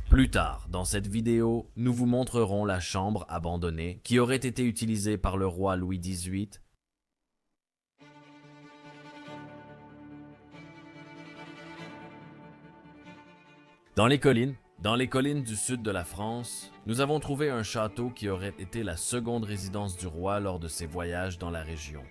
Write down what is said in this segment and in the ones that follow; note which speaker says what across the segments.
Speaker 1: Plus tard, dans cette vidéo, nous vous montrerons la chambre abandonnée qui aurait été utilisée par le roi Louis XVIII dans les collines du sud de la France, nous avons trouvé un château qui aurait été la seconde résidence du roi lors de ses voyages dans la région.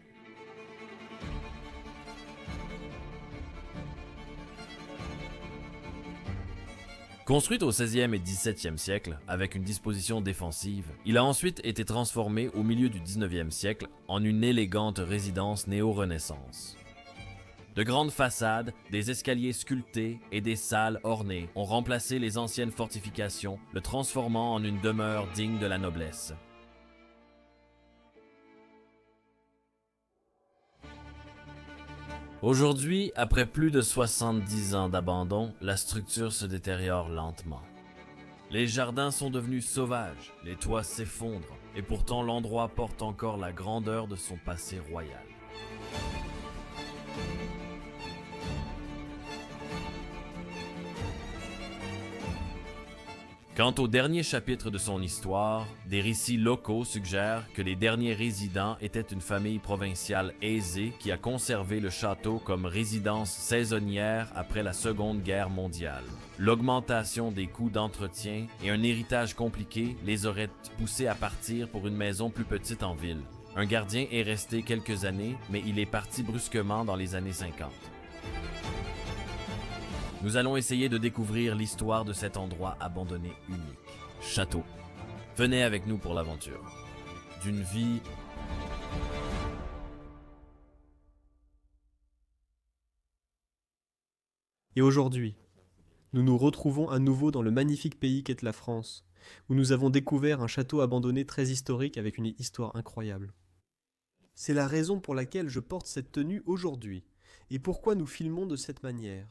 Speaker 1: Construit au 16e et 17e siècle, avec une disposition défensive, il a ensuite été transformé au milieu du 19e siècle en une élégante résidence néo-renaissance. De grandes façades, des escaliers sculptés et des salles ornées ont remplacé les anciennes fortifications, le transformant en une demeure digne de la noblesse. Aujourd'hui, après plus de 70 ans d'abandon, la structure se détériore lentement. Les jardins sont devenus sauvages, les toits s'effondrent, et pourtant l'endroit porte encore la grandeur de son passé royal. Quant au dernier chapitre de son histoire, des récits locaux suggèrent que les derniers résidents étaient une famille provinciale aisée qui a conservé le château comme résidence saisonnière après la Seconde Guerre mondiale. L'augmentation des coûts d'entretien et un héritage compliqué les auraient poussés à partir pour une maison plus petite en ville. Un gardien est resté quelques années, mais il est parti brusquement dans les années 50. Nous allons essayer de découvrir l'histoire de cet endroit abandonné unique. Château. Venez avec nous pour l'aventure. D'une vie...
Speaker 2: Et aujourd'hui, nous nous retrouvons à nouveau dans le magnifique pays qu'est la France, où nous avons découvert un château abandonné très historique avec une histoire incroyable. C'est la raison pour laquelle je porte cette tenue aujourd'hui, et pourquoi nous filmons de cette manière.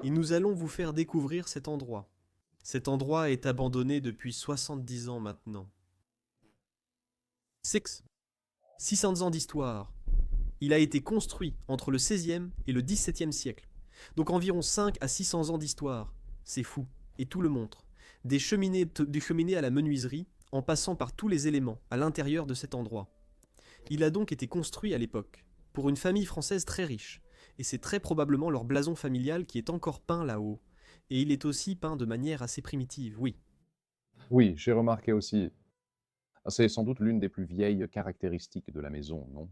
Speaker 2: Et nous allons vous faire découvrir cet endroit. Cet endroit est abandonné depuis 70 ans maintenant. 600 ans d'histoire. Il a été construit entre le 16e et le 17e siècle. Donc environ 5 à 600 ans d'histoire. C'est fou. Et tout le montre. Des cheminées à la menuiserie, en passant par tous les éléments à l'intérieur de cet endroit. Il a donc été construit à l'époque, pour une famille française très riche. Et c'est très probablement leur blason familial qui est encore peint là-haut. Et il est aussi peint de manière assez primitive, oui.
Speaker 3: Oui, j'ai remarqué aussi. C'est sans doute l'une des plus vieilles caractéristiques de la maison, non?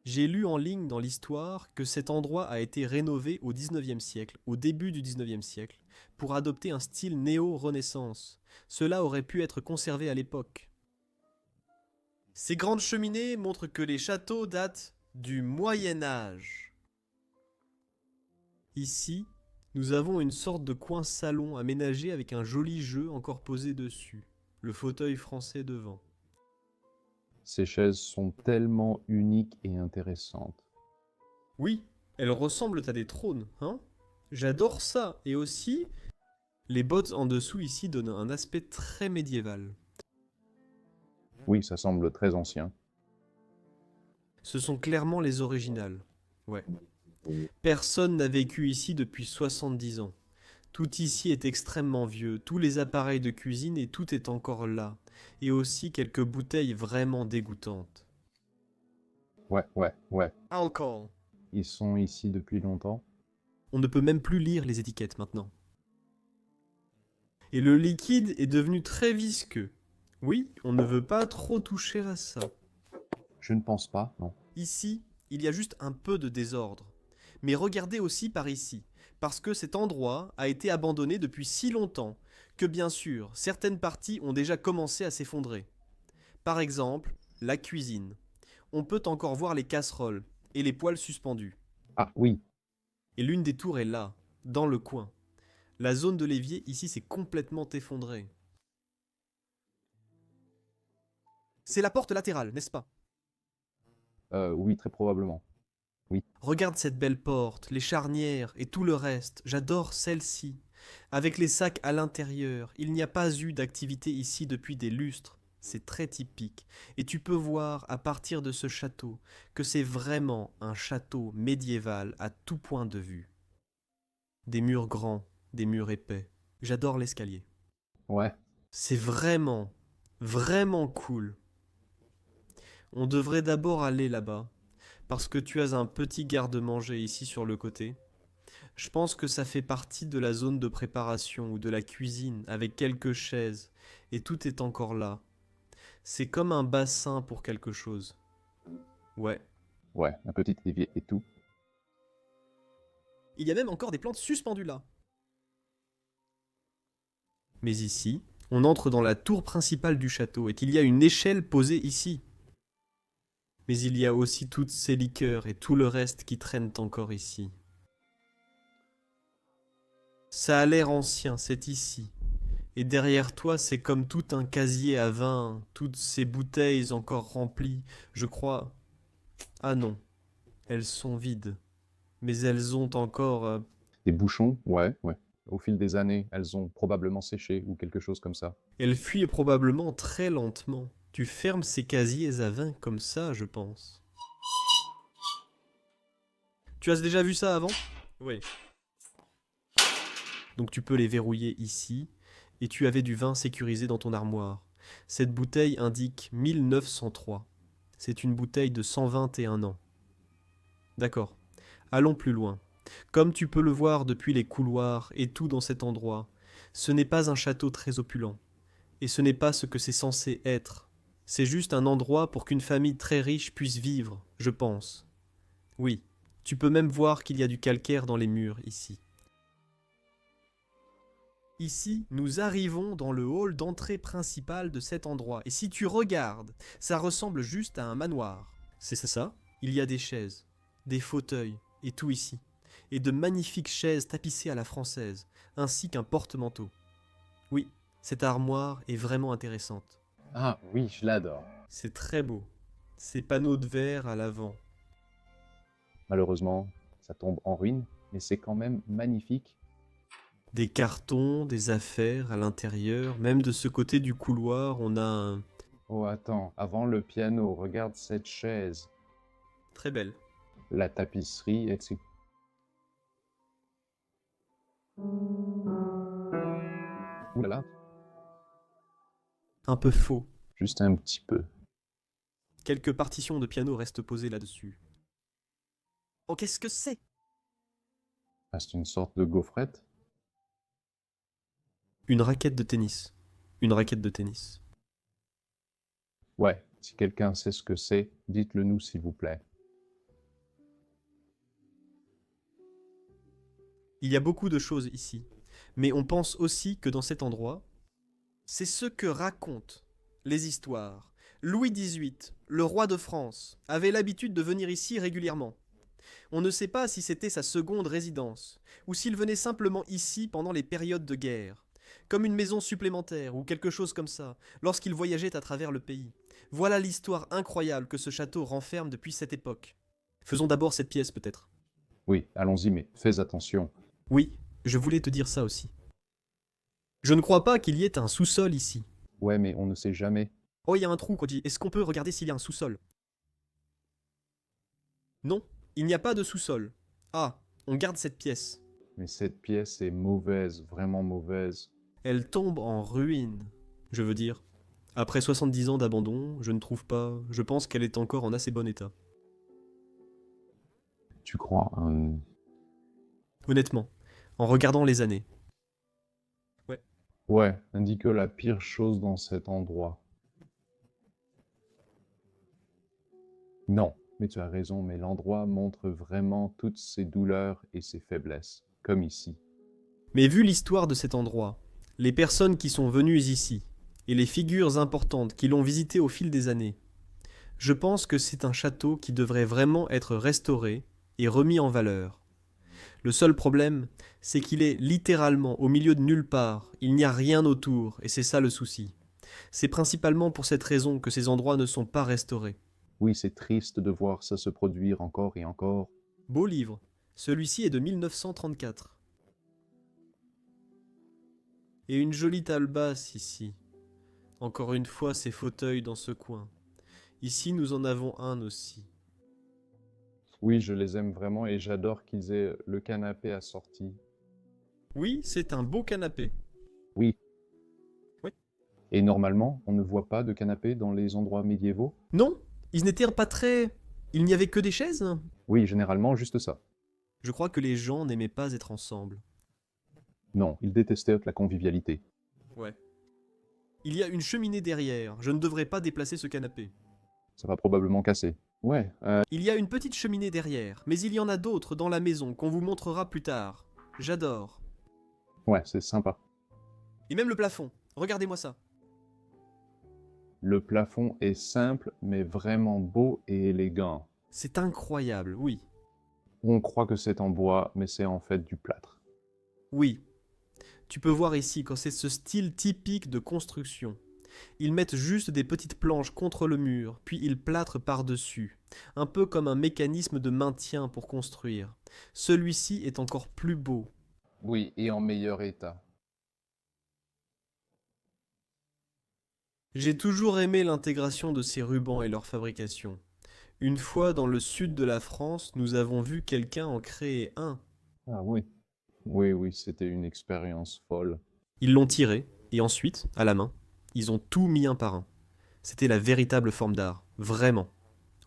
Speaker 2: J'ai lu en ligne dans l'histoire que cet endroit a été rénové au 19e siècle, au début du 19e siècle, pour adopter un style néo-renaissance. Cela aurait pu être conservé à l'époque. Ces grandes cheminées montrent que les châteaux datent du Moyen Âge. Ici, nous avons une sorte de coin salon aménagé avec un joli jeu encore posé dessus, le fauteuil français devant.
Speaker 3: Ces chaises sont tellement uniques et intéressantes.
Speaker 2: Oui, elles ressemblent à des trônes, hein? J'adore ça, et aussi, les bottes en dessous ici donnent un aspect très médiéval.
Speaker 3: Oui, ça semble très ancien.
Speaker 2: Ce sont clairement les originales. Ouais. Personne n'a vécu ici depuis 70 ans. Tout ici est extrêmement vieux, tous les appareils de cuisine et tout est encore là. Et aussi quelques bouteilles vraiment dégoûtantes.
Speaker 3: Ouais.
Speaker 2: Alcool.
Speaker 3: Ils sont ici depuis longtemps.
Speaker 2: On ne peut même plus lire les étiquettes maintenant. Et le liquide est devenu très visqueux. Oui, on ne veut pas trop toucher à ça.
Speaker 3: Je ne pense pas, non.
Speaker 2: Ici, il y a juste un peu de désordre. Mais regardez aussi par ici, parce que cet endroit a été abandonné depuis si longtemps que bien sûr, certaines parties ont déjà commencé à s'effondrer. Par exemple, la cuisine. On peut encore voir les casseroles et les poêles suspendus.
Speaker 3: Ah oui,
Speaker 2: Et l'une des tours est là, dans le coin. La zone de l'évier ici s'est complètement effondrée. C'est la porte latérale, n'est-ce pas?
Speaker 3: oui, très probablement. Oui,
Speaker 2: Regarde cette belle porte, les charnières et tout le reste. J'adore celle-ci. Avec les sacs à l'intérieur, il n'y a pas eu d'activité ici depuis des lustres. C'est très typique. Et tu peux voir à partir de ce château que c'est vraiment un château médiéval à tout point de vue. Des murs grands, des murs épais. J'adore l'escalier.
Speaker 3: Ouais,
Speaker 2: C'est vraiment, vraiment cool. On devrait d'abord aller là-bas, parce que tu as un petit garde-manger ici sur le côté. Je pense que ça fait partie de la zone de préparation ou de la cuisine, avec quelques chaises, et tout est encore là. C'est comme un bassin pour quelque chose. Ouais.
Speaker 3: ouais, un petit évier et tout.
Speaker 2: Il y a même encore des plantes suspendues là. Mais ici, on entre dans la tour principale du château et il y a une échelle posée ici. Mais il y a aussi toutes ces liqueurs et tout le reste qui traînent encore ici. Ça a l'air ancien, c'est ici. Et derrière toi, c'est comme tout un casier à vin, toutes ces bouteilles encore remplies. Je crois. Ah non, elles sont vides. Mais elles ont encore.
Speaker 3: Des bouchons, ouais, ouais. Au fil des années, elles ont probablement séché ou quelque chose comme ça.
Speaker 2: Elles fuient probablement très lentement. Tu fermes ces casiers à vin comme ça, je pense. Tu as déjà vu ça avant? Oui. Donc tu peux les verrouiller ici, et tu avais du vin sécurisé dans ton armoire. Cette bouteille indique 1903. C'est une bouteille de 121 ans. D'accord. Allons plus loin. Comme tu peux le voir depuis les couloirs et tout dans cet endroit, ce n'est pas un château très opulent. Et ce n'est pas ce que c'est censé être. C'est juste un endroit pour qu'une famille très riche puisse vivre, je pense. Oui, tu peux même voir qu'il y a du calcaire dans les murs ici. Ici, nous arrivons dans le hall d'entrée principal de cet endroit. Et si tu regardes, ça ressemble juste à un manoir. C'est ça? Il y a des chaises, des fauteuils et tout ici. Et de magnifiques chaises tapissées à la française, ainsi qu'un porte-manteau. Oui, cette armoire est vraiment intéressante.
Speaker 3: Ah oui, je l'adore.
Speaker 2: C'est très beau. Ces panneaux de verre à l'avant.
Speaker 3: Malheureusement, ça tombe en ruine, mais c'est quand même magnifique.
Speaker 2: Des cartons, des affaires à l'intérieur. Même de ce côté du couloir, on a un...
Speaker 3: Oh, attends, avant le piano, regarde cette chaise,
Speaker 2: Très belle.
Speaker 3: la tapisserie, etc. Ouh là là,
Speaker 2: Un peu faux.
Speaker 3: juste un petit peu.
Speaker 2: Quelques partitions de piano restent posées là-dessus. Oh, qu'est-ce que c'est?
Speaker 3: Ah, c'est une sorte de gaufrette.
Speaker 2: Une raquette de tennis. Une raquette de tennis.
Speaker 3: Ouais, si quelqu'un sait ce que c'est, dites-le nous s'il vous plaît.
Speaker 2: Il y a beaucoup de choses ici. Mais on pense aussi que dans cet endroit, c'est ce que racontent les histoires. Louis XVIII, le roi de France, avait l'habitude de venir ici régulièrement. On ne sait pas si c'était sa seconde résidence, ou s'il venait simplement ici pendant les périodes de guerre, comme une maison supplémentaire ou quelque chose comme ça, lorsqu'il voyageait à travers le pays. Voilà l'histoire incroyable que ce château renferme depuis cette époque. Faisons d'abord cette pièce peut-être.
Speaker 3: Oui, allons-y, mais fais attention.
Speaker 2: Oui, je voulais te dire ça aussi. Je ne crois pas qu'il y ait un sous-sol ici.
Speaker 3: Ouais, mais on ne sait jamais.
Speaker 2: Oh, il y a un trou, Koji. Est-ce qu'on peut regarder s'il y a un sous-sol? Non, il n'y a pas de sous-sol. Ah, on garde cette pièce.
Speaker 3: Mais cette pièce est mauvaise, vraiment mauvaise.
Speaker 2: Elle tombe en ruine. Je veux dire, après 70 ans d'abandon, je ne trouve pas... Je pense qu'elle est encore en assez bon état.
Speaker 3: Tu crois?
Speaker 2: Honnêtement, en regardant les années. Ouais.
Speaker 3: Ouais, indique la pire chose dans cet endroit. Non, mais tu as raison, mais l'endroit montre vraiment toutes ses douleurs et ses faiblesses, comme ici.
Speaker 2: Mais vu l'histoire de cet endroit, les personnes qui sont venues ici, et les figures importantes qui l'ont visité au fil des années, je pense que c'est un château qui devrait vraiment être restauré et remis en valeur. Le seul problème, c'est qu'il est littéralement au milieu de nulle part, il n'y a rien autour, et c'est ça le souci. C'est principalement pour cette raison que ces endroits ne sont pas restaurés.
Speaker 3: Oui, c'est triste de voir ça se produire encore et encore.
Speaker 2: Beau livre. Celui-ci est de 1934. Et une jolie table basse ici. Encore une fois, ces fauteuils dans ce coin. Ici, nous en avons un aussi.
Speaker 3: Oui, je les aime vraiment et j'adore qu'ils aient le canapé assorti.
Speaker 2: Oui, c'est un beau canapé.
Speaker 3: Oui, Et normalement, on ne voit pas de canapé dans les endroits médiévaux?
Speaker 2: Non, ils n'étaient pas très... Il n'y avait que des chaises?
Speaker 3: Oui, généralement, juste ça.
Speaker 2: Je crois que les gens n'aimaient pas être ensemble.
Speaker 3: Non, ils détestaient la convivialité.
Speaker 2: Ouais. Il y a une cheminée derrière, je ne devrais pas déplacer ce canapé.
Speaker 3: Ça va probablement casser. Ouais,
Speaker 2: Il y a une petite cheminée derrière, mais il y en a d'autres dans la maison qu'on vous montrera plus tard. J'adore.
Speaker 3: ouais, c'est sympa.
Speaker 2: Et même le plafond, regardez-moi ça.
Speaker 3: Le plafond est simple, mais vraiment beau et élégant.
Speaker 2: C'est incroyable, oui.
Speaker 3: On croit que c'est en bois, mais c'est en fait du plâtre.
Speaker 2: Oui. Tu peux voir ici quand c'est ce style typique de construction. Ils mettent juste des petites planches contre le mur, puis ils plâtrent par-dessus, un peu comme un mécanisme de maintien pour construire. Celui-ci est encore plus beau.
Speaker 3: Oui, et en meilleur état.
Speaker 2: J'ai toujours aimé l'intégration de ces rubans et leur fabrication. Une fois dans le sud de la France, nous avons vu quelqu'un en créer un.
Speaker 3: Ah oui. Oui, oui, c'était une expérience folle.
Speaker 2: Ils l'ont tiré, et ensuite, à la main, ils ont tout mis un par un. C'était la véritable forme d'art, vraiment.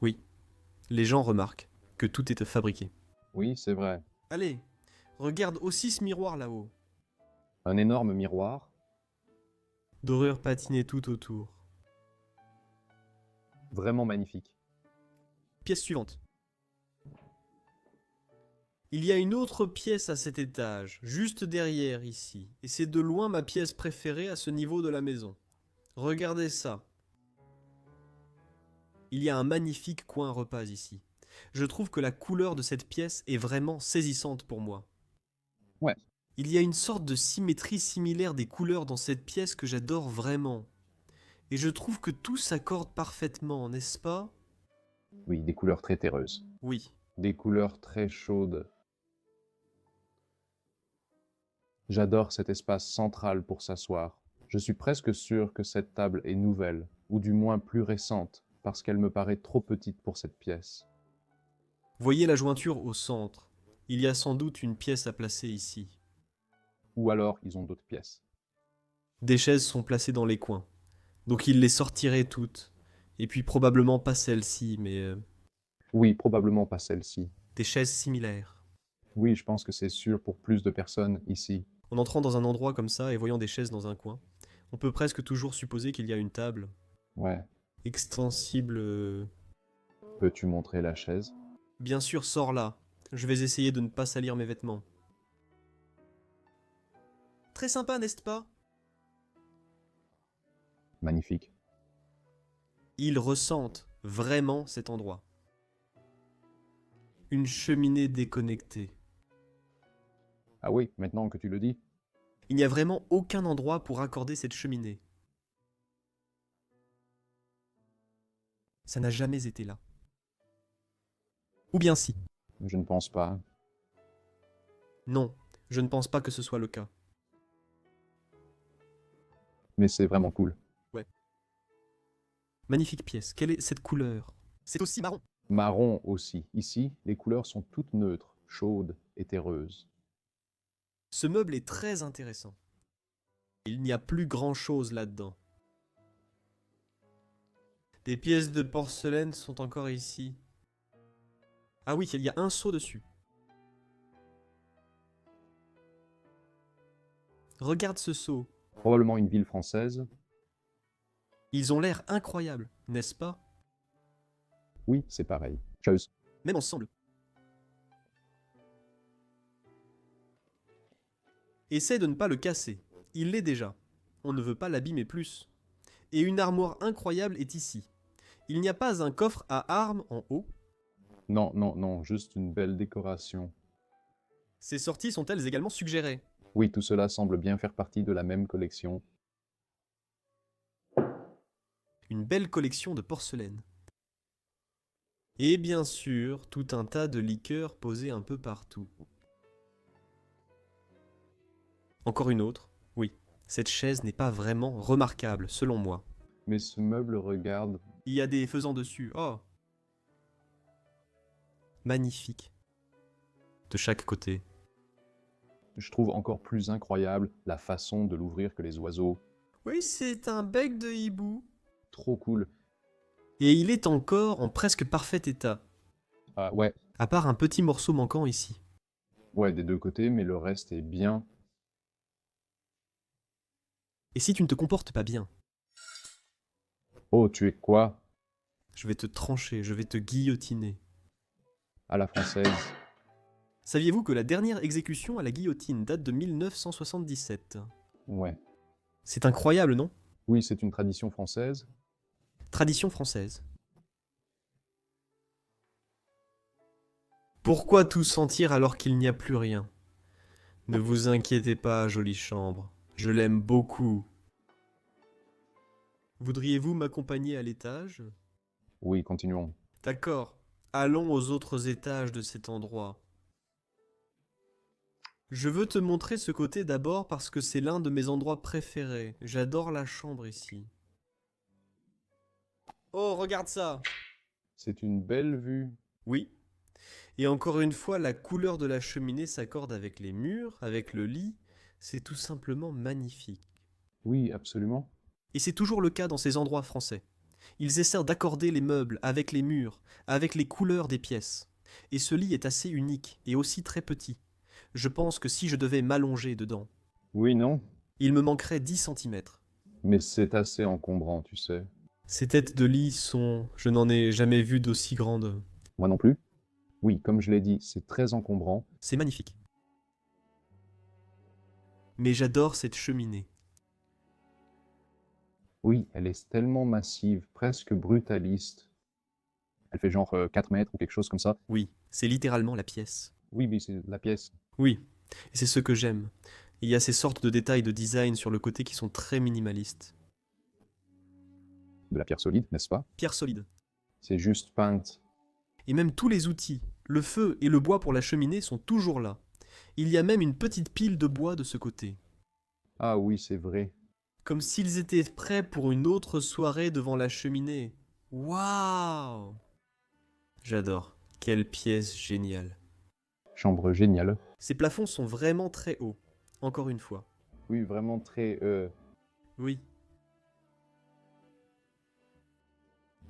Speaker 2: Oui, les gens remarquent que tout est fabriqué.
Speaker 3: Oui, c'est vrai.
Speaker 2: Allez, regarde aussi ce miroir là-haut.
Speaker 3: Un énorme miroir.
Speaker 2: Dorure patinée tout autour.
Speaker 3: Vraiment magnifique.
Speaker 2: Pièce suivante. Il y a une autre pièce à cet étage, juste derrière ici, et c'est de loin ma pièce préférée à ce niveau de la maison. Regardez ça. Il y a un magnifique coin repas ici. Je trouve que la couleur de cette pièce est vraiment saisissante pour moi.
Speaker 3: Ouais.
Speaker 2: Il y a une sorte de symétrie similaire des couleurs dans cette pièce que j'adore vraiment. Et je trouve que tout s'accorde parfaitement, n'est-ce pas?
Speaker 3: Oui, des couleurs très terreuses.
Speaker 2: Oui.
Speaker 3: Des couleurs très chaudes. J'adore cet espace central pour s'asseoir. Je suis presque sûr que cette table est nouvelle, ou du moins plus récente, parce qu'elle me paraît trop petite pour cette pièce.
Speaker 2: Voyez la jointure au centre. Il y a sans doute une pièce à placer ici.
Speaker 3: Ou alors, ils ont d'autres pièces.
Speaker 2: Des chaises sont placées dans les coins. Donc il les sortirait toutes. Et puis probablement pas celle-ci, mais
Speaker 3: Oui, probablement pas celle-ci.
Speaker 2: des chaises similaires.
Speaker 3: Oui, je pense que c'est sûr pour plus de personnes ici.
Speaker 2: En entrant dans un endroit comme ça et voyant des chaises dans un coin, on peut presque toujours supposer qu'il y a une table
Speaker 3: Ouais.
Speaker 2: extensible.
Speaker 3: Peux-tu montrer la chaise?
Speaker 2: Bien sûr, sors là. Je vais essayer de ne pas salir mes vêtements. Très sympa, n'est-ce pas?
Speaker 3: Magnifique.
Speaker 2: Ils ressentent vraiment cet endroit. Une cheminée déconnectée.
Speaker 3: Ah oui, maintenant que tu le dis.
Speaker 2: Il n'y a vraiment aucun endroit pour accorder cette cheminée. Ça n'a jamais été là. Ou bien si.
Speaker 3: Je ne pense pas.
Speaker 2: Non, je ne pense pas que ce soit le cas.
Speaker 3: Mais c'est vraiment cool.
Speaker 2: Magnifique pièce. Quelle est cette couleur? C'est aussi marron.
Speaker 3: Marron aussi. Ici, les couleurs sont toutes neutres, chaudes et terreuses.
Speaker 2: Ce meuble est très intéressant. Il n'y a plus grand-chose là-dedans. Des pièces de porcelaine sont encore ici. Ah oui, il y a un seau dessus. Regarde ce seau.
Speaker 3: Probablement une ville française.
Speaker 2: Ils ont l'air incroyables, n'est-ce pas?
Speaker 3: Oui, c'est pareil. Chose.
Speaker 2: Même ensemble. Essaie de ne pas le casser. Il l'est déjà. On ne veut pas l'abîmer plus. Et une armoire incroyable est ici. Il n'y a pas un coffre à armes en haut.
Speaker 3: Non, non, non, juste une belle décoration.
Speaker 2: Ces sorties sont-elles également suggérées?
Speaker 3: Oui, tout cela semble bien faire partie de la même collection.
Speaker 2: Une belle collection de porcelaine. Et bien sûr, tout un tas de liqueurs posées un peu partout. Encore une autre. Oui, cette chaise n'est pas vraiment remarquable, selon moi.
Speaker 3: Mais ce meuble regarde.
Speaker 2: Il y a des faisans dessus. Oh! Magnifique. De chaque côté.
Speaker 3: Je trouve encore plus incroyable la façon de l'ouvrir que les oiseaux.
Speaker 2: Oui, c'est un bec de hibou.
Speaker 3: Trop cool.
Speaker 2: Et il est encore en presque parfait état,
Speaker 3: Ah ouais,
Speaker 2: à part un petit morceau manquant ici.
Speaker 3: ouais, des deux côtés, mais le reste est bien.
Speaker 2: Et si tu ne te comportes pas bien,
Speaker 3: Oh, tu es quoi?
Speaker 2: je vais te trancher, je vais te guillotiner.
Speaker 3: À la française.
Speaker 2: Saviez-vous que la dernière exécution à la guillotine date de 1977?
Speaker 3: Ouais.
Speaker 2: C'est incroyable, non?
Speaker 3: Oui, c'est une tradition française.
Speaker 2: Tradition française. Pourquoi tout sentir alors qu'il n'y a plus rien? Ne vous inquiétez pas, jolie chambre, je l'aime beaucoup. Voudriez-vous m'accompagner à l'étage?
Speaker 3: Oui, continuons.
Speaker 2: D'accord, allons aux autres étages de cet endroit. Je veux te montrer ce côté d'abord parce que c'est l'un de mes endroits préférés. J'adore la chambre ici. Oh, regarde ça!
Speaker 3: C'est une belle vue.
Speaker 2: Oui. Et encore une fois, la couleur de la cheminée s'accorde avec les murs, avec le lit. C'est tout simplement magnifique.
Speaker 3: Oui, absolument.
Speaker 2: Et c'est toujours le cas dans ces endroits français. Ils essaient d'accorder les meubles avec les murs, avec les couleurs des pièces. Et ce lit est assez unique et aussi très petit. Je pense que si je devais m'allonger dedans,
Speaker 3: Oui, non,
Speaker 2: il me manquerait 10 centimètres.
Speaker 3: mais c'est assez encombrant, tu sais.
Speaker 2: Ces têtes de lit sont... Je n'en ai jamais vu d'aussi grandes.
Speaker 3: Moi non plus. Oui, comme je l'ai dit, c'est très encombrant.
Speaker 2: C'est magnifique. Mais j'adore cette cheminée.
Speaker 3: Oui, elle est tellement massive, presque brutaliste. Elle fait genre 4 mètres ou quelque chose comme ça.
Speaker 2: Oui, c'est littéralement la pièce.
Speaker 3: Oui, mais c'est la pièce.
Speaker 2: Oui, et c'est ce que j'aime. Il y a ces sortes de détails de design sur le côté qui sont très minimalistes.
Speaker 3: De la pierre solide, n'est-ce pas?
Speaker 2: Pierre solide.
Speaker 3: C'est juste peinte.
Speaker 2: Et même tous les outils, le feu et le bois pour la cheminée sont toujours là. Il y a même une petite pile de bois de ce côté.
Speaker 3: Ah oui, c'est vrai.
Speaker 2: Comme s'ils étaient prêts pour une autre soirée devant la cheminée. Waouh! J'adore. Quelle pièce géniale.
Speaker 3: Chambre géniale.
Speaker 2: Ces plafonds sont vraiment très hauts. Encore une fois.
Speaker 3: Oui, vraiment très...
Speaker 2: Oui.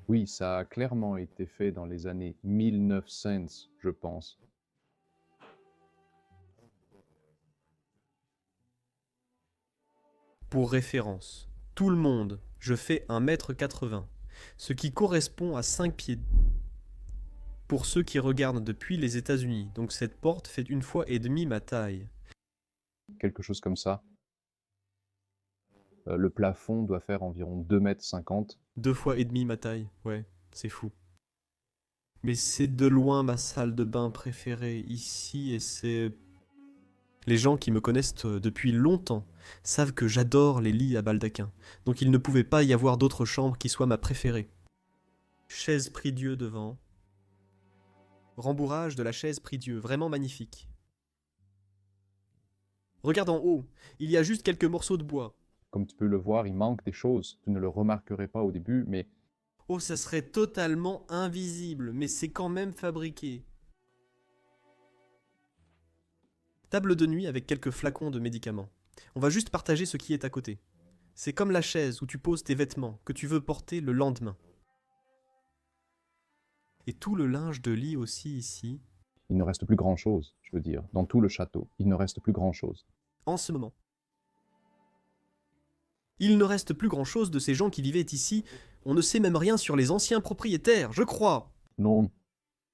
Speaker 3: Oui, ça a clairement été fait dans les années 1900, je pense.
Speaker 2: Pour référence, tout le monde, je fais 1,80 m, ce qui correspond à 5 pieds. Pour ceux qui regardent depuis les États-Unis, donc cette porte fait 1,5 fois ma taille.
Speaker 3: Quelque chose comme ça. Le plafond doit faire environ 2,50 m.
Speaker 2: 2,5 fois ma taille, ouais, c'est fou. Mais c'est de loin ma salle de bain préférée ici et c'est... Les gens qui me connaissent depuis longtemps savent que j'adore les lits à baldaquin, donc il ne pouvait pas y avoir d'autre chambre qui soit ma préférée. Chaise prie-dieu devant. Rembourrage de la chaise prie-dieu, vraiment magnifique. Regarde en haut, il y a juste quelques morceaux de bois.
Speaker 3: Comme tu peux le voir, il manque des choses. Tu ne le remarquerais pas au début, mais
Speaker 2: Oh, ça serait totalement invisible, mais c'est quand même fabriqué. Table de nuit avec quelques flacons de médicaments. On va juste partager ce qui est à côté. C'est comme la chaise où tu poses tes vêtements que tu veux porter le lendemain. Et tout le linge de lit aussi ici,
Speaker 3: il ne reste plus grand-chose, je veux dire. Dans tout le château, il ne reste plus grand-chose.
Speaker 2: en ce moment. Il ne reste plus grand-chose de ces gens qui vivaient ici. On ne sait même rien sur les anciens propriétaires, je crois.
Speaker 3: Non.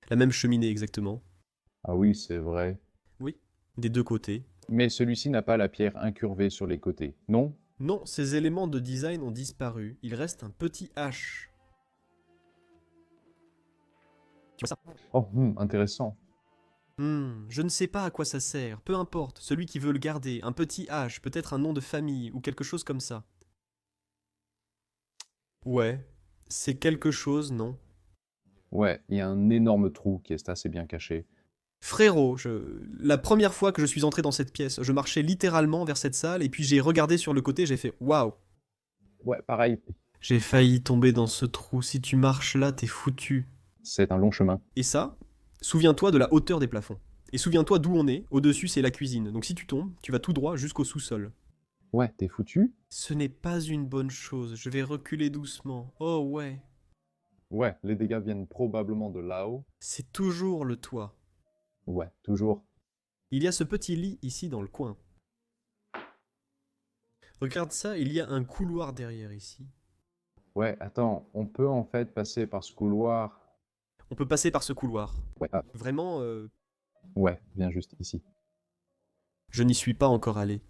Speaker 2: La même cheminée exactement.
Speaker 3: Ah oui, c'est vrai.
Speaker 2: Oui, des deux côtés.
Speaker 3: Mais celui-ci n'a pas la pierre incurvée sur les côtés, non?
Speaker 2: Non, ces éléments de design ont disparu. Il reste un petit H. Tu vois ça?
Speaker 3: Oh, intéressant.
Speaker 2: Je ne sais pas à quoi ça sert. Peu importe, celui qui veut le garder. Un petit H, peut-être un nom de famille ou quelque chose comme ça. Ouais, c'est quelque chose, non?
Speaker 3: Ouais, il y a un énorme trou qui est assez bien caché.
Speaker 2: Frérot, la première fois que je suis entré dans cette pièce, je marchais littéralement vers cette salle et puis j'ai regardé sur le côté, j'ai fait waouh.
Speaker 3: Ouais, pareil.
Speaker 2: J'ai failli tomber dans ce trou. Si tu marches là, t'es foutu.
Speaker 3: C'est un long chemin.
Speaker 2: Et ça, souviens-toi de la hauteur des plafonds. Et souviens-toi d'où on est. Au-dessus, c'est la cuisine. Donc si tu tombes, tu vas tout droit jusqu'au sous-sol.
Speaker 3: Ouais, t'es foutu?
Speaker 2: Ce n'est pas une bonne chose, je vais reculer doucement. Oh ouais,
Speaker 3: Ouais, les dégâts viennent probablement de là-haut.
Speaker 2: c'est toujours le toit.
Speaker 3: Ouais, toujours.
Speaker 2: Il y a ce petit lit ici dans le coin. Regarde ça, il y a un couloir derrière ici.
Speaker 3: Ouais, attends, on peut en fait passer par ce couloir.
Speaker 2: On peut passer par ce couloir.
Speaker 3: Ouais, ah,
Speaker 2: Vraiment,
Speaker 3: ouais, bien juste ici.
Speaker 2: je n'y suis pas encore allé.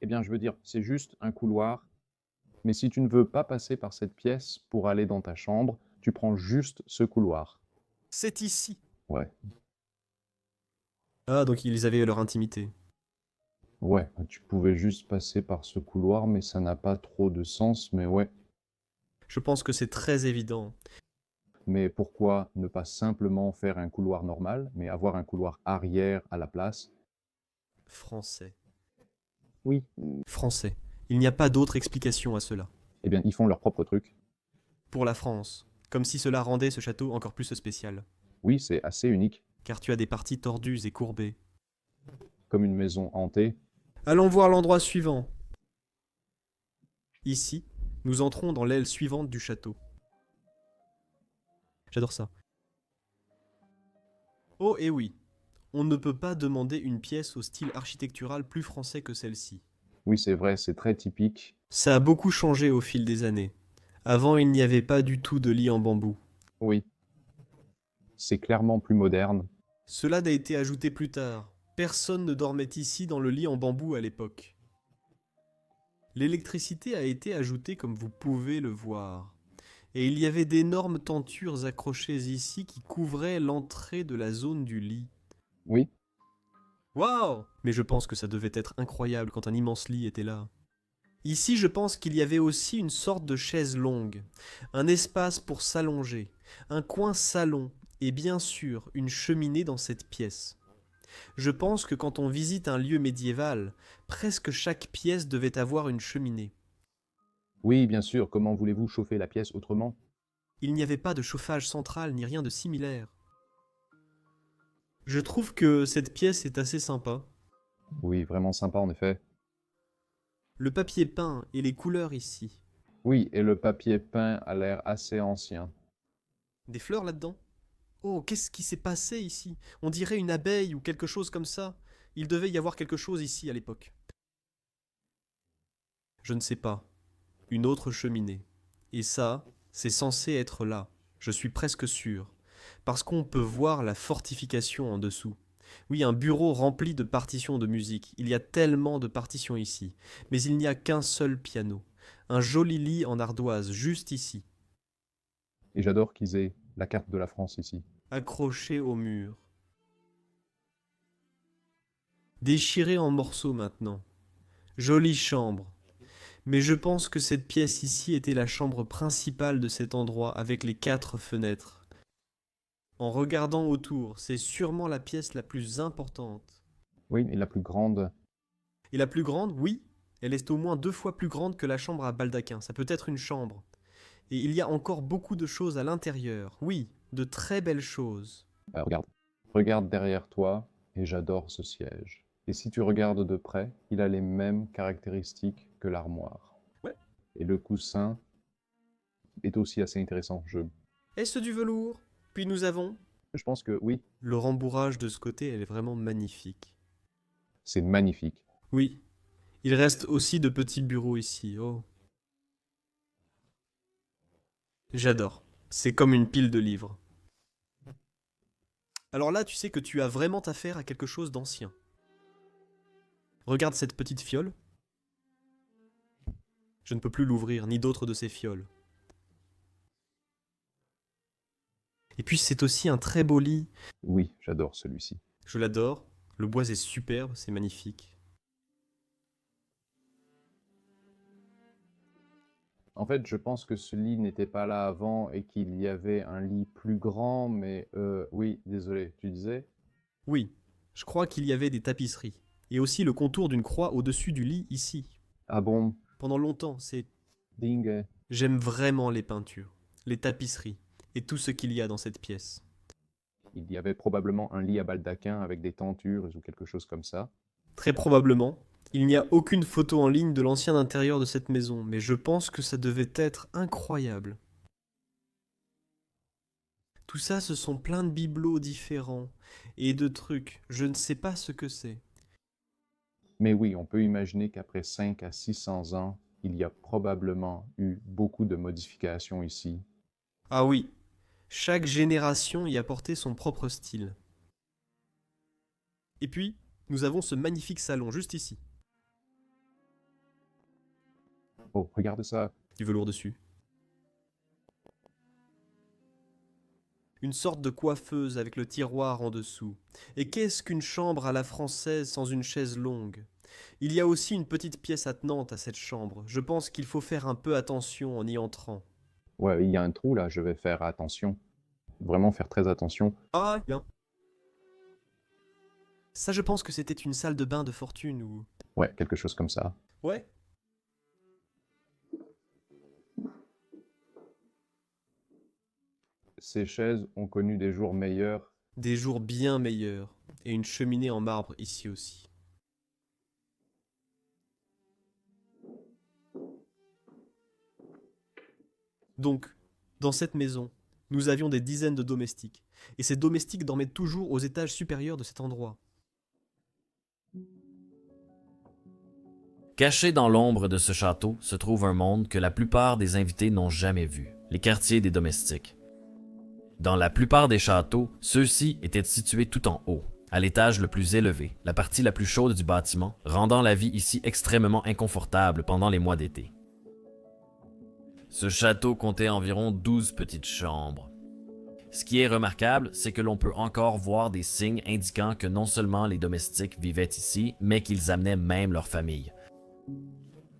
Speaker 3: Eh bien, je veux dire, c'est juste un couloir. Mais si tu ne veux pas passer par cette pièce pour aller dans ta chambre, tu prends juste ce couloir.
Speaker 2: C'est ici.
Speaker 3: Ouais.
Speaker 2: Ah, donc ils avaient leur intimité.
Speaker 3: Ouais, tu pouvais juste passer par ce couloir, mais ça n'a pas trop de sens, mais ouais.
Speaker 2: Je pense que c'est très évident.
Speaker 3: Mais pourquoi ne pas simplement faire un couloir normal, mais avoir un couloir arrière à la place?
Speaker 2: Français.
Speaker 3: Oui.
Speaker 2: Français. Il n'y a pas d'autre explication à cela.
Speaker 3: Eh bien, ils font leur propre truc.
Speaker 2: Pour la France. Comme si cela rendait ce château encore plus spécial.
Speaker 3: Oui, c'est assez unique,
Speaker 2: Car tu as des parties tordues et courbées.
Speaker 3: comme une maison hantée.
Speaker 2: Allons voir l'endroit suivant. Ici, nous entrons dans l'aile suivante du château. J'adore ça. Oh et oui, on ne peut pas demander une pièce au style architectural plus français que celle-ci.
Speaker 3: Oui, c'est vrai, c'est très typique.
Speaker 2: Ça a beaucoup changé au fil des années. Avant, il n'y avait pas du tout de lit en bambou.
Speaker 3: Oui. C'est clairement plus moderne.
Speaker 2: Cela a été ajouté plus tard. Personne ne dormait ici dans le lit en bambou à l'époque. L'électricité a été ajoutée comme vous pouvez le voir. Et il y avait d'énormes tentures accrochées ici qui couvraient l'entrée de la zone du lit.
Speaker 3: Oui,
Speaker 2: Waouh! Mais je pense que ça devait être incroyable quand un immense lit était là. Ici, je pense qu'il y avait aussi une sorte de chaise longue, un espace pour s'allonger, un coin salon et bien sûr une cheminée dans cette pièce. Je pense que quand on visite un lieu médiéval, presque chaque pièce devait avoir une cheminée.
Speaker 3: oui, bien sûr. Comment voulez-vous chauffer la pièce autrement?
Speaker 2: Il n'y avait pas de chauffage central ni rien de similaire. Je trouve que cette pièce est assez sympa.
Speaker 3: Oui, vraiment sympa en effet.
Speaker 2: Le papier peint et les couleurs ici.
Speaker 3: Oui, et le papier peint a l'air assez ancien.
Speaker 2: Des fleurs là-dedans? Oh, qu'est-ce qui s'est passé ici? On dirait une abeille ou quelque chose comme ça. Il devait y avoir quelque chose ici à l'époque. Je ne sais pas. Une autre cheminée. Et ça, c'est censé être là. Je suis presque sûr. Parce qu'on peut voir la fortification en dessous. Oui, un bureau rempli de partitions de musique. Il y a tellement de partitions ici. Mais il n'y a qu'un seul piano. Un joli lit en ardoise, juste ici,
Speaker 3: Et j'adore qu'ils aient la carte de la France ici.
Speaker 2: accroché au mur. Déchiré en morceaux maintenant. Jolie chambre. Mais je pense que cette pièce ici était la chambre principale de cet endroit avec les 4 fenêtres. En regardant autour, c'est sûrement la pièce la plus importante.
Speaker 3: Oui, et la plus grande.
Speaker 2: Et la plus grande, oui, elle est au moins 2 fois plus grande que la chambre à baldaquin. Ça peut être une chambre. Et il y a encore beaucoup de choses à l'intérieur. Oui, de très belles choses.
Speaker 3: Regarde. Regarde derrière toi, et j'adore ce siège. Et si tu regardes de près, il a les mêmes caractéristiques que l'armoire.
Speaker 2: Ouais.
Speaker 3: Et le coussin est aussi assez intéressant.
Speaker 2: Est-ce du velours? Puis nous avons...
Speaker 3: Je pense que oui,
Speaker 2: Le rembourrage de ce côté, elle est vraiment magnifique.
Speaker 3: c'est magnifique.
Speaker 2: Oui. Il reste aussi de petits bureaux ici. Oh. J'adore. C'est comme une pile de livres. Alors là, tu sais que tu as vraiment affaire à quelque chose d'ancien. Regarde cette petite fiole. Je ne peux plus l'ouvrir, ni d'autres de ces fioles. Et puis c'est aussi un très beau lit.
Speaker 3: Oui, j'adore celui-ci.
Speaker 2: Je l'adore. Le bois est superbe, c'est magnifique.
Speaker 3: En fait, je pense que ce lit n'était pas là avant et qu'il y avait un lit plus grand, mais oui, désolé, tu disais?
Speaker 2: Oui, je crois qu'il y avait des tapisseries. Et aussi le contour d'une croix au-dessus du lit ici.
Speaker 3: Ah bon,
Speaker 2: Pendant longtemps, c'est...
Speaker 3: ding.
Speaker 2: J'aime vraiment les peintures, les tapisseries et tout ce qu'il y a dans cette pièce.
Speaker 3: Il y avait probablement un lit à baldaquin avec des tentures ou quelque chose comme ça.
Speaker 2: Très probablement. Il n'y a aucune photo en ligne de l'ancien intérieur de cette maison, mais je pense que ça devait être incroyable. Tout ça, ce sont plein de bibelots différents et de trucs. Je ne sais pas ce que c'est.
Speaker 3: Mais oui, on peut imaginer qu'après 5 à 600 ans, il y a probablement eu beaucoup de modifications ici.
Speaker 2: Ah oui, chaque génération y apportait son propre style. Et puis, nous avons ce magnifique salon juste ici.
Speaker 3: Oh, regarde ça.
Speaker 2: Du velours dessus. Une sorte de coiffeuse avec le tiroir en dessous. Et qu'est-ce qu'une chambre à la française sans une chaise longue? Il y a aussi une petite pièce attenante à cette chambre. Je pense qu'il faut faire un peu attention en y entrant.
Speaker 3: Ouais, il y a un trou là, je vais faire attention. Vraiment faire très attention.
Speaker 2: Ah, bien. Ça, je pense que c'était une salle de bain de fortune ou...
Speaker 3: Ouais, quelque chose comme ça.
Speaker 2: Ouais.
Speaker 3: Ces chaises ont connu des jours meilleurs.
Speaker 2: Des jours bien meilleurs. Et une cheminée en marbre ici aussi. Donc, dans cette maison, nous avions des dizaines de domestiques. Et ces domestiques dormaient toujours aux étages supérieurs de cet endroit.
Speaker 1: Caché dans l'ombre de ce château se trouve un monde que la plupart des invités n'ont jamais vu, les quartiers des domestiques. Dans la plupart des châteaux, ceux-ci étaient situés tout en haut, à l'étage le plus élevé, la partie la plus chaude du bâtiment, rendant la vie ici extrêmement inconfortable pendant les mois d'été. Ce château comptait environ 12 petites chambres. Ce qui est remarquable, c'est que l'on peut encore voir des signes indiquant que non seulement les domestiques vivaient ici, mais qu'ils amenaient même leur famille.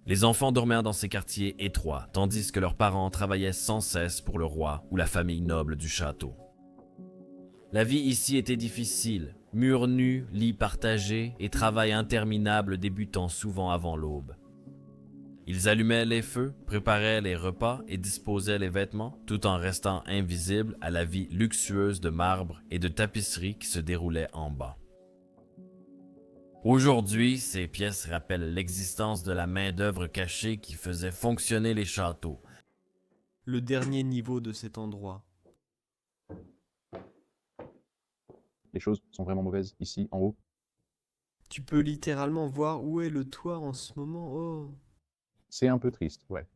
Speaker 1: Les enfants dormaient dans ces quartiers étroits, tandis que leurs parents travaillaient sans cesse pour le roi ou la famille noble du château. La vie ici était difficile, murs nus, lits partagés et travail interminable débutant souvent avant l'aube. Ils allumaient les feux, préparaient les repas et disposaient les vêtements, tout en restant invisibles à la vie luxueuse de marbre et de tapisserie qui se déroulait en bas. Aujourd'hui, ces pièces rappellent l'existence de la main-d'œuvre cachée qui faisait fonctionner les châteaux.
Speaker 2: Le dernier niveau de cet endroit.
Speaker 3: Les choses sont vraiment mauvaises ici, en haut.
Speaker 2: Tu peux littéralement voir où est le toit en ce moment. Oh.
Speaker 3: C'est un peu triste, ouais.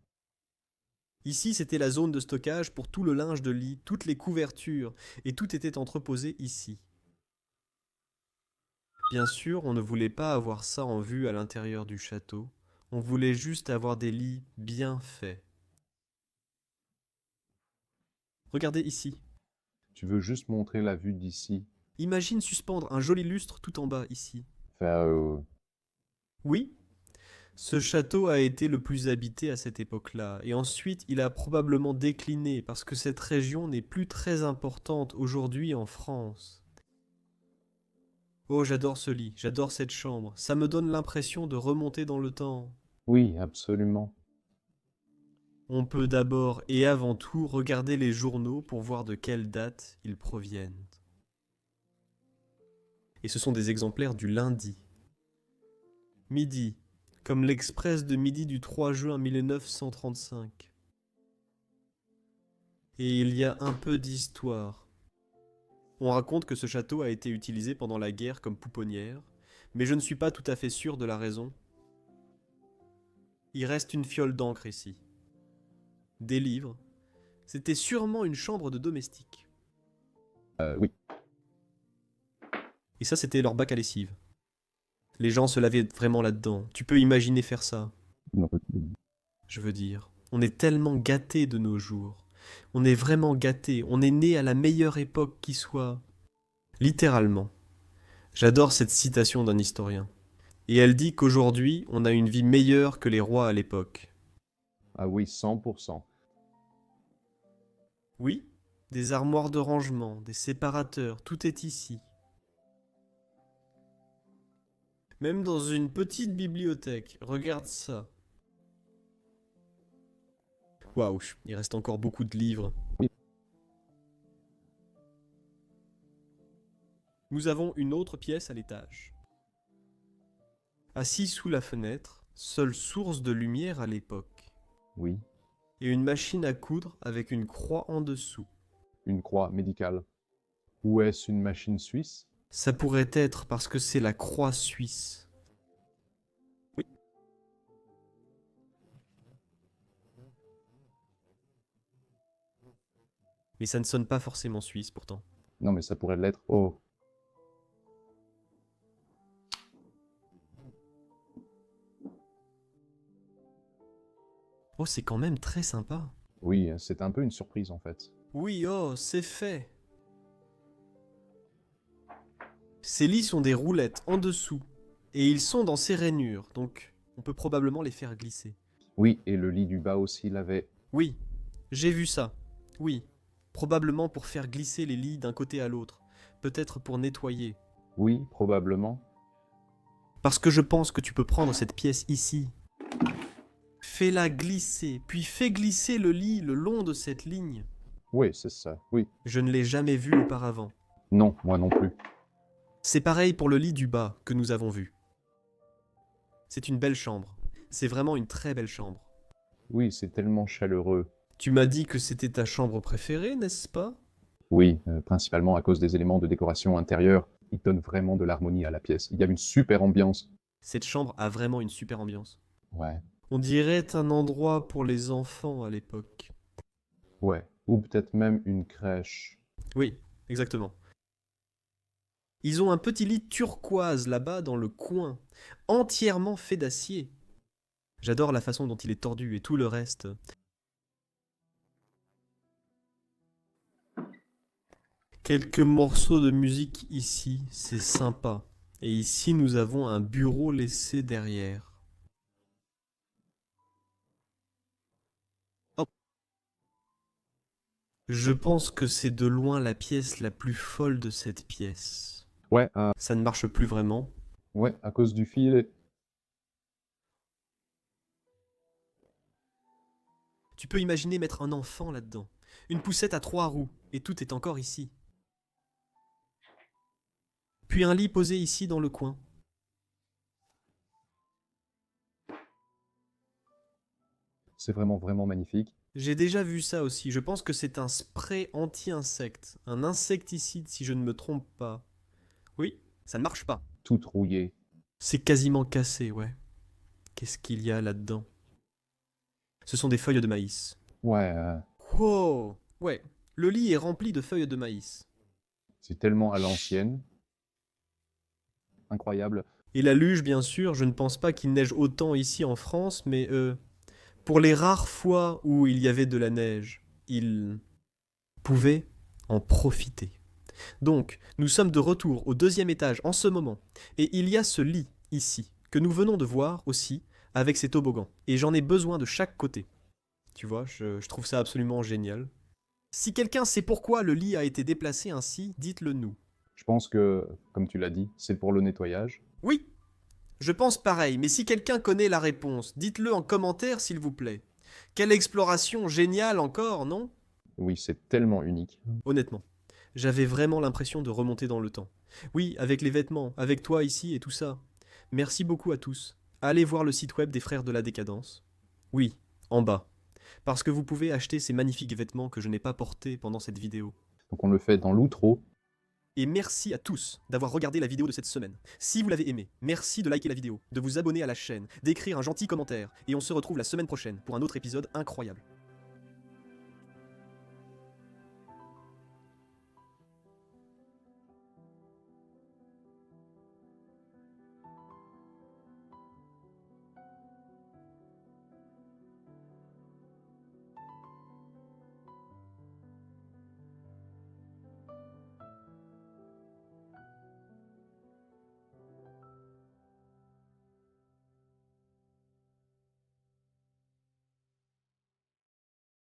Speaker 2: Ici, c'était la zone de stockage pour tout le linge de lit, toutes les couvertures, et tout était entreposé ici. Bien sûr, on ne voulait pas avoir ça en vue à l'intérieur du château. On voulait juste avoir des lits bien faits. Regardez ici.
Speaker 3: Tu veux juste montrer la vue d'ici.
Speaker 2: Imagine suspendre un joli lustre tout en bas ici.
Speaker 3: Faire,
Speaker 2: Oui, ce château a été le plus habité à cette époque-là, et ensuite il a probablement décliné parce que cette région n'est plus très importante aujourd'hui en France. Oh, j'adore ce lit, j'adore cette chambre, ça me donne l'impression de remonter dans le temps.
Speaker 3: Oui, absolument.
Speaker 2: On peut d'abord et avant tout regarder les journaux pour voir de quelle date ils proviennent. Et ce sont des exemplaires du lundi. Midi, comme l'Express de midi du 3 juin 1935. Et il y a un peu d'histoire. On raconte que ce château a été utilisé pendant la guerre comme pouponnière, mais je ne suis pas tout à fait sûr de la raison. Il reste une fiole d'encre ici. Des livres. C'était sûrement une chambre de domestique.
Speaker 3: Oui.
Speaker 2: Et ça, c'était leur bac à lessive. Les gens se lavaient vraiment là-dedans. Tu peux imaginer faire ça.
Speaker 3: Non.
Speaker 2: Je veux dire, on est tellement gâtés de nos jours. On est vraiment gâtés. On est né à la meilleure époque qui soit. Littéralement. J'adore cette citation d'un historien. Et elle dit qu'aujourd'hui, on a une vie meilleure que les rois à l'époque.
Speaker 3: Ah oui, 100%.
Speaker 2: Oui, des armoires de rangement, des séparateurs, tout est ici. Même dans une petite bibliothèque, regarde ça. Waouh, il reste encore beaucoup de livres.
Speaker 3: Oui.
Speaker 2: Nous avons une autre pièce à l'étage. Assis sous la fenêtre, seule source de lumière à l'époque.
Speaker 3: Oui,
Speaker 2: Et une machine à coudre avec une croix en dessous.
Speaker 3: une croix médicale. Ou est-ce une machine suisse?
Speaker 2: Ça pourrait être parce que c'est la croix suisse. Oui. Mais ça ne sonne pas forcément suisse pourtant.
Speaker 3: Non, mais ça pourrait l'être. Oh,
Speaker 2: Oh, c'est quand même très sympa.
Speaker 3: oui, c'est un peu une surprise en fait.
Speaker 2: Oui, oh, c'est fait. Ces lits sont des roulettes en dessous. Et ils sont dans ces rainures, donc on peut probablement les faire glisser.
Speaker 3: Oui, et le lit du bas aussi l'avait.
Speaker 2: Oui, j'ai vu ça. Oui, probablement pour faire glisser les lits d'un côté à l'autre. Peut-être pour nettoyer.
Speaker 3: Oui, probablement.
Speaker 2: Parce que je pense que tu peux prendre cette pièce ici. Fais-la glisser, puis fais glisser le lit le long de cette ligne.
Speaker 3: Oui, c'est ça, oui.
Speaker 2: Je ne l'ai jamais vu auparavant.
Speaker 3: Non, moi non plus.
Speaker 2: C'est pareil pour le lit du bas que nous avons vu. C'est une belle chambre. C'est vraiment une très belle chambre.
Speaker 3: Oui, c'est tellement chaleureux.
Speaker 2: Tu m'as dit que c'était ta chambre préférée, n'est-ce pas?
Speaker 3: Oui, principalement à cause des éléments de décoration intérieure. Ils donnent vraiment de l'harmonie à la pièce. Il y a une super ambiance.
Speaker 2: Cette chambre a vraiment une super ambiance.
Speaker 3: Ouais,
Speaker 2: On dirait un endroit pour les enfants à l'époque.
Speaker 3: ouais. Ou peut-être même une crèche.
Speaker 2: Oui, exactement. Ils ont un petit lit turquoise là-bas dans le coin, entièrement fait d'acier. J'adore la façon dont il est tordu et tout le reste. Quelques morceaux de musique ici, c'est sympa. Et ici, nous avons un bureau laissé derrière. Hop. Je pense que c'est de loin la pièce la plus folle de cette pièce.
Speaker 3: Ouais,
Speaker 2: Ça ne marche plus vraiment.
Speaker 3: ouais, à cause du fil.
Speaker 2: Tu peux imaginer mettre un enfant là-dedans. Une poussette à 3 roues, et tout est encore ici. Puis un lit posé ici dans le coin.
Speaker 3: C'est vraiment, vraiment magnifique.
Speaker 2: J'ai déjà vu ça aussi. Je pense que c'est un spray anti-insecte. Un insecticide, si je ne me trompe pas. Oui, ça ne marche pas.
Speaker 3: Tout rouillé.
Speaker 2: C'est quasiment cassé, ouais. Qu'est-ce qu'il y a là-dedans? Ce sont des feuilles de maïs.
Speaker 3: Ouais,
Speaker 2: Wow! Ouais, le lit est rempli de feuilles de maïs.
Speaker 3: c'est tellement à l'ancienne. Incroyable.
Speaker 2: Et la luge, bien sûr, je ne pense pas qu'il neige autant ici en France, mais pour les rares fois où il y avait de la neige, ils pouvaient en profiter. Donc, nous sommes de retour au 2e étage en ce moment, et il y a ce lit ici, que nous venons de voir aussi, avec ces toboggans. Et j'en ai besoin de chaque côté. Tu vois, je trouve ça absolument génial. Si quelqu'un sait pourquoi le lit a été déplacé ainsi, dites-le nous.
Speaker 3: Je pense que, comme tu l'as dit, c'est pour le nettoyage.
Speaker 2: Oui, je pense pareil, mais si quelqu'un connaît la réponse, dites-le en commentaire s'il vous plaît. Quelle exploration géniale encore, non?
Speaker 3: Oui, c'est tellement unique.
Speaker 2: Honnêtement, j'avais vraiment l'impression de remonter dans le temps. Oui, avec les vêtements, avec toi ici et tout ça. Merci beaucoup à tous. Allez voir le site web des Frères de la Décadence. Oui, en bas. Parce que vous pouvez acheter ces magnifiques vêtements que je n'ai pas portés pendant cette vidéo.
Speaker 3: Donc on le fait dans l'outro.
Speaker 2: Et merci à tous d'avoir regardé la vidéo de cette semaine. Si vous l'avez aimé, merci de liker la vidéo, de vous abonner à la chaîne, d'écrire un gentil commentaire, et on se retrouve la semaine prochaine pour un autre épisode incroyable.